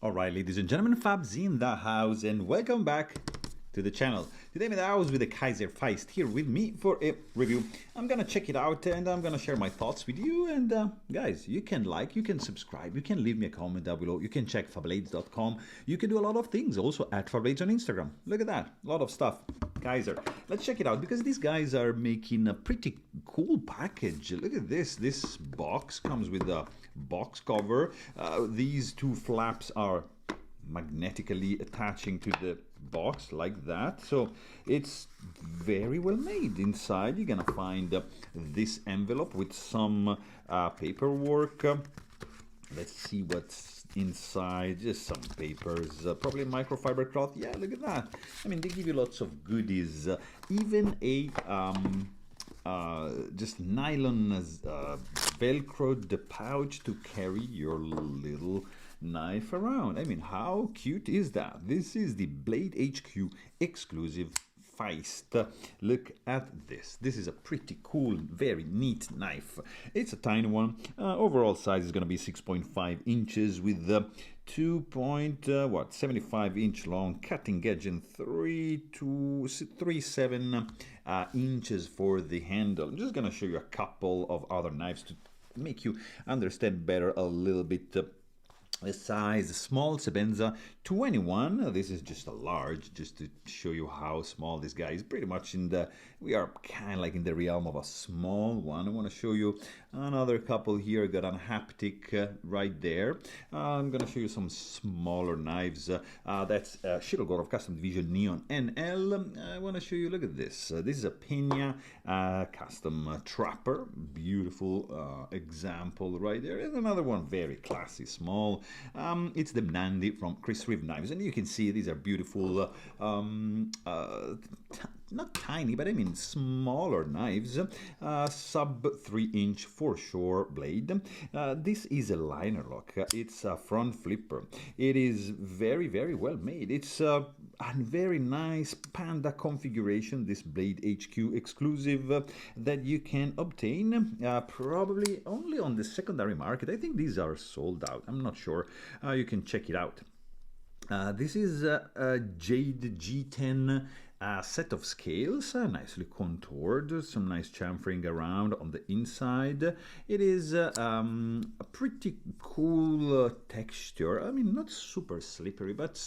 All right, ladies and gentlemen, Fabs in the house, and welcome back to the channel. Today I'm in the house with the Kizer Feist here with me for a review. I'm gonna check it out and I'm gonna share my thoughts with you. And guys, you can like, you can subscribe, you can leave me a comment down below. You can check fablades.com. You can do a lot of things also at Fablades on Instagram. Look at that, a lot of stuff. Kizer, let's check it out because these guys are making a pretty cool package. Look at this. This box comes with a box cover. These two flaps are magnetically attaching to the box like that, so it's very well made. Inside you're gonna find this envelope with some paperwork. Let's see what's inside. Just some papers, probably microfiber cloth. Yeah, look at that. I mean, they give you lots of goodies, even a just nylon velcroed pouch to carry your little knife around. I mean, how cute is that? This is the Blade HQ exclusive Feist. Look at this. This is a pretty cool, very neat knife. It's a tiny one. Overall size is going to be 6.5 inches with 75-inch long cutting edge and 3 to 3.7 inches for the handle. I'm just going to show you a couple of other knives to make you understand better a little bit. The size small Sebenza 21. This is just a large, just to show you how small this guy is. Pretty much in the, we are kind of like in the realm of a small one. I want to show you another couple here. Got a haptic right there. I'm gonna show you some smaller knives. That's Shirogorov of Custom Division Neon NL. I want to show you. Look at this. This is a Pena custom trapper. Beautiful example right there. And another one, very classy, small. It's the Nandi from Chris Reeve Knives, and you can see these are beautiful, not tiny, but I mean smaller knives, sub 3-inch for sure blade. This is a liner lock. It's a front flipper. It is very, very well made. It's a very nice panda configuration, this Blade HQ exclusive that you can obtain probably only on the secondary market. I think these are sold out. I'm not sure. You can check it out. This is a Jade G10 set of scales, nicely contoured, some nice chamfering around on the inside. It is a pretty cool texture. I mean, not super slippery, but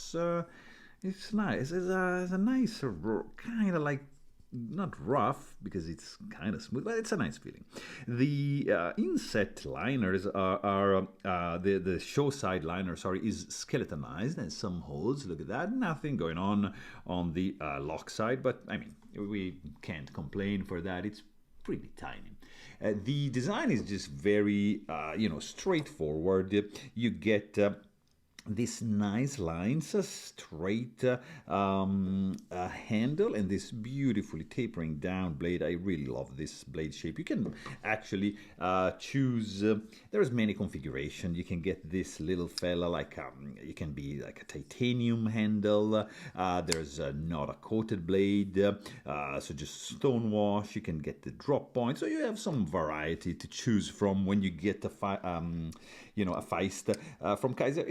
it's nice. It's a nice, kind of like, not rough because it's kind of smooth, but it's a nice feeling. The inset liners are the show side liner, sorry, is skeletonized and some holes. Look at that. Nothing going on the lock side, but I mean, we can't complain for that. It's pretty tiny. The design is just very straightforward. You get this nice lines, a straight handle, and this beautifully tapering down blade. I really love this blade shape. You can actually choose, there's many configurations. You can get this little fella like, you can be like a titanium handle. There's not a coated blade, so just stone wash. You can get the drop point. So you have some variety to choose from when you get a Feist from Kizer.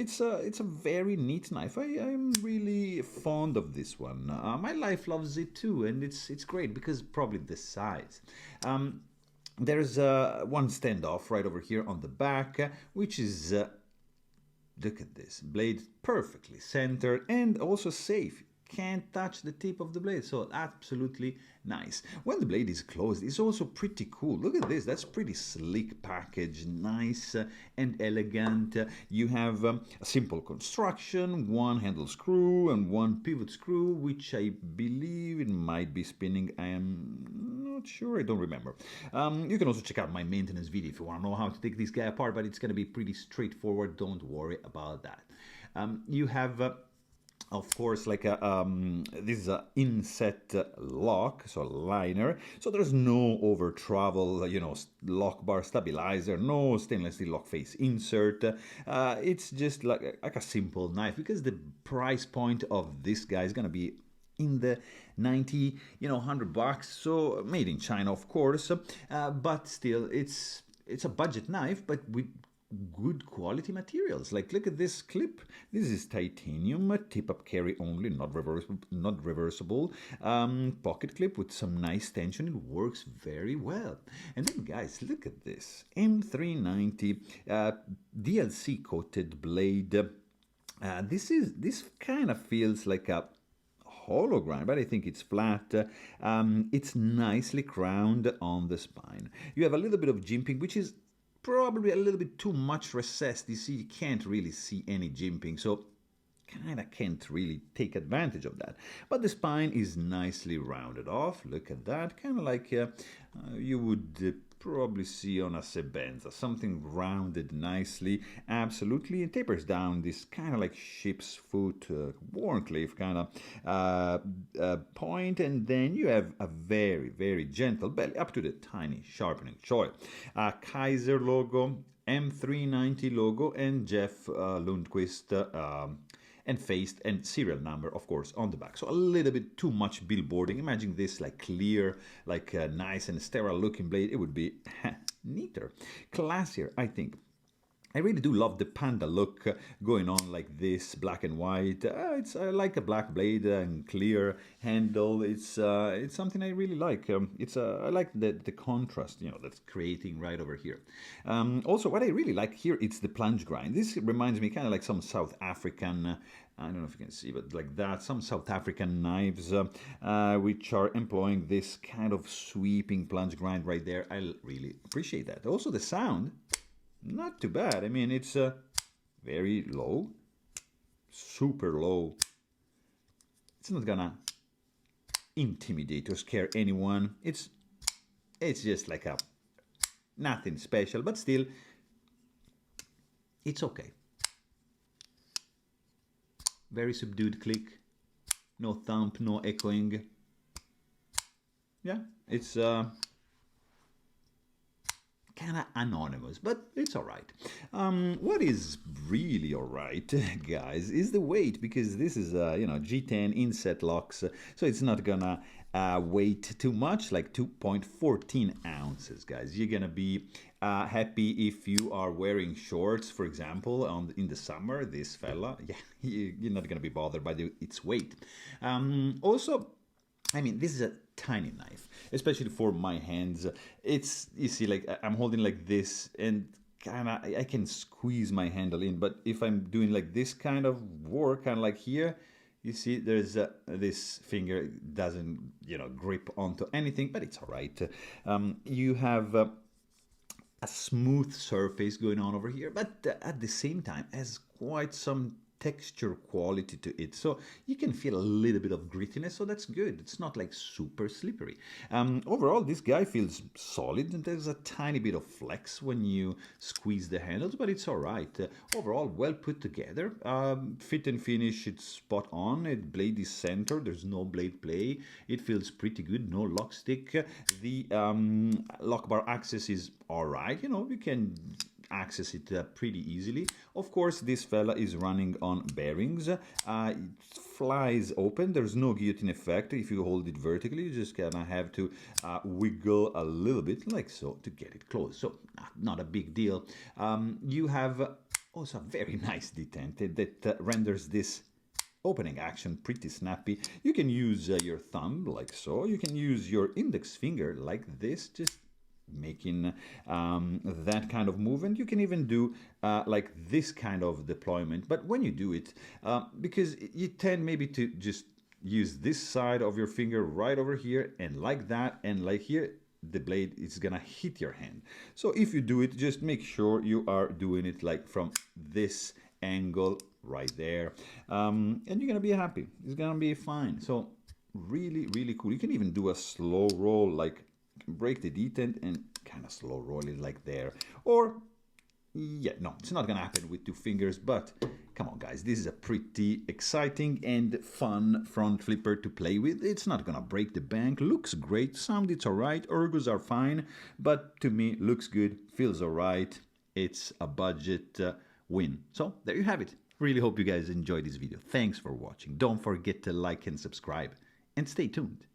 It's a very neat knife. I'm really fond of this one. My life loves it too, and it's great because probably the size. There's one standoff right over here on the back, which is look at this blade, perfectly centered and also safe. Can't touch the tip of the blade, so absolutely nice. When the blade is closed, it's also pretty cool. Look at this, that's pretty slick package, nice and elegant. You have a simple construction, one handle screw and one pivot screw, which I believe it might be spinning. I am not sure, I don't remember. You can also check out my maintenance video if you want to know how to take this guy apart, but it's going to be pretty straightforward. Don't worry about that. You have of course, like this is an inset lock, so liner. So there's no over travel, lock bar stabilizer, no stainless steel lock face insert. It's just like a simple knife because the price point of this guy is gonna be in the 90, $100. So made in China, of course, but still, it's a budget knife, but with good quality materials. Like, look at this clip. This is titanium, tip-up carry only, not reversible. Pocket clip with some nice tension. It works very well. And then, guys, look at this M390 DLC coated blade. This kind of feels like a hollow grind, but I think it's flat. It's nicely crowned on the spine. You have a little bit of jimping, which is probably a little bit too much recessed. You see, you can't really see any jimping, so kind of can't really take advantage of that. But the spine is nicely rounded off. Look at that, kind of like you would probably see on a Sebenza, something rounded nicely. Absolutely, it tapers down this kind of like ship's foot, Warncliffe kind of point, and then you have a very, very gentle belly up to the tiny sharpening choil. Kizer logo, M390 logo, and Jeff Lundquist and Feist and serial number, of course, on the back. So a little bit too much billboarding. Imagine this like clear, like nice and sterile looking blade. It would be neater, classier, I think. I really do love the panda look going on like this, black and white. It's like a black blade and clear handle. It's something I really like. I like the contrast, that's creating right over here. Also, what I really like here, it's the plunge grind. This reminds me kind of like some South African, I don't know if you can see, but like that, some South African knives which are employing this kind of sweeping plunge grind right there. I really appreciate that. Also, the sound, not too bad. I mean, it's very low, super low. It's not gonna intimidate or scare anyone. It's just like nothing special, but still, it's okay. Very subdued click, no thump, no echoing. Yeah, it's kind of anonymous, but it's all right. What is really all right, guys, is the weight, because this is G10 inset locks, so it's not gonna weight too much, like 2.14 ounces, guys. You're gonna be happy if you are wearing shorts, for example, in the summer. This fella, yeah, you're not gonna be bothered by its weight. Also, I mean, this is a tiny knife, especially for my hands. It's, you see, like I'm holding like this, and kind of I can squeeze my handle in, but if I'm doing like this kind of work, kind of like here, you see there's this finger doesn't grip onto anything, but it's all right. You have a smooth surface going on over here, but at the same time has quite some texture quality to it, so you can feel a little bit of grittiness, so that's good. It's not like super slippery. Overall, this guy feels solid, and there's a tiny bit of flex when you squeeze the handles, but it's all right. Overall, well put together. Fit and finish, it's spot on. The blade is centered, there's no blade play. It feels pretty good, no lock stick. The lock bar access is all right. You can access it pretty easily. Of course, this fella is running on bearings. It flies open. There's no guillotine effect. If you hold it vertically, you just kind of have to wiggle a little bit like so to get it closed. So not a big deal. You have also a very nice detent that renders this opening action pretty snappy. You can use your thumb like so. You can use your index finger like this, just making that kind of movement. You can even do like this kind of deployment, but when you do it, because you tend maybe to just use this side of your finger right over here, and like that, and like here, the blade is gonna hit your hand. So if you do it, just make sure you are doing it like from this angle right there, and you're gonna be happy. It's gonna be fine. So really, really cool. You can even do a slow roll, like break the detent and kind of slow roll it like there. Or yeah, no, it's not gonna happen with two fingers, but come on, guys, this is a pretty exciting and fun front flipper to play with. It's not gonna break the bank. Looks great, sound it's all right, ergos are fine, but to me looks good, feels all right. It's a budget win. So there you have it. Really hope you guys enjoyed this video. Thanks for watching. Don't forget to like and subscribe, and stay tuned.